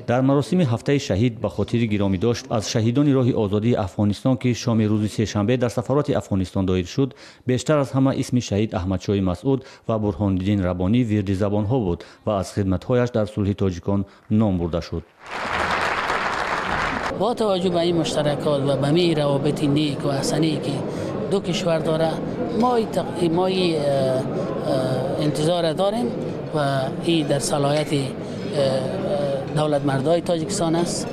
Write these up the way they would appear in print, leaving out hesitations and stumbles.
дар маросими ҳафтаи шаҳид ба хотири гиромӣ дошт аз шаҳидони роҳи озодии афғонистон ки шоми рӯзи сешанбе дар сафароти афғонистон доир шуд, бештар аз ҳама исми шаҳид Аҳмадшоҳи Масъуд ва Бурҳониддин Раббонӣ вирдизабонҳо буд ва аз хидматҳояш дар сулҳи тоҷикон ном бурда шуд. با توجه به این مشترکات و به می روابط نیک و حسنی که دو کشور داره ما انتظار داریم و این در صلاحیت دولت مردای تاجیکستان است.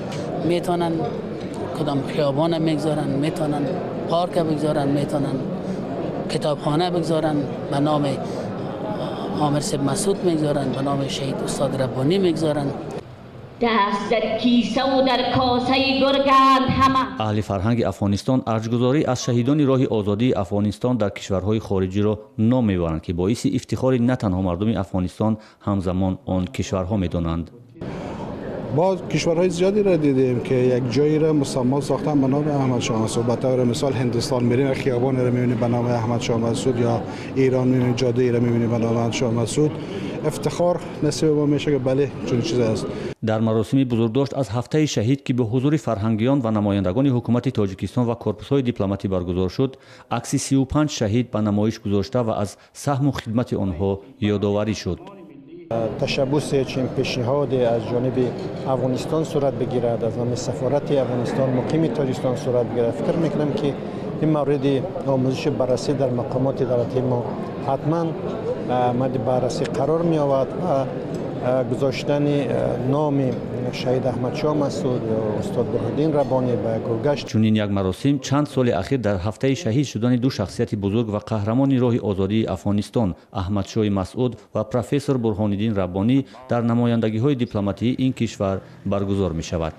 میتونن کدام خیابان میگذارن، میتونن پارک بگذارن، میتونن کتابخانه بگذارن به نام عامر سید مسعود میگذارن، به نام شهید استاد ربانی میگذارن. دست در کیسه و در کاسه گرگند همه. اهل فرهنگ افغانستان ارجگذاری از شهیدان راه آزادی افغانستان در کشورهای خارجی را نام میبرند که باعث افتخار نه تنها مردم افغانستان همزمان آن کشورها میدانند. با کشورهای زیادی را دیدیم که یک جایی را مسمى ساختن به نام احمد شاه مسعود. به طور مثال هندوستان میریم خیابان را میبینیم به نام احمد شاه مسعود، یا ایران میبینیم جاده را میبینیم به نام احمد شاه مسعود. افتخار نصیب ما میشه که بله چنین چیزی است. در مراسم بزرگداشت از هفته شهید که به حضور فرهنگیان و نمایندگان حکومت تاجیکستان و کورپوس‌های دیپلماتی برگزار شد، عکس 35 شهید به نمایش گذاشته و از سهم و خدمت آنها یادآوری شد. تشبث چنین پیشنهادی از جانب افغانستان صورت بگیرد، از نام سفارت افغانستان مقیم تاجیکستان صورت بگیرد، فکر میکنم که این مورد آموزش بررسی در مقامات ادارتی ما حتما مورد بررسی قرار می آورد و گذاشتن نام شهید احمدشاه مسعود و استاد برهانالدین ربانی به گذشت. چنین یک مراسم چند سال اخیر در هفته شهید شدن دو شخصیت بزرگ و قهرمان راه آزادی افغانستان احمدشاه مسعود و پروفسور برهانالدین ربانی در نمایندگی‌های دیپلماتی این کشور برگزار می شود.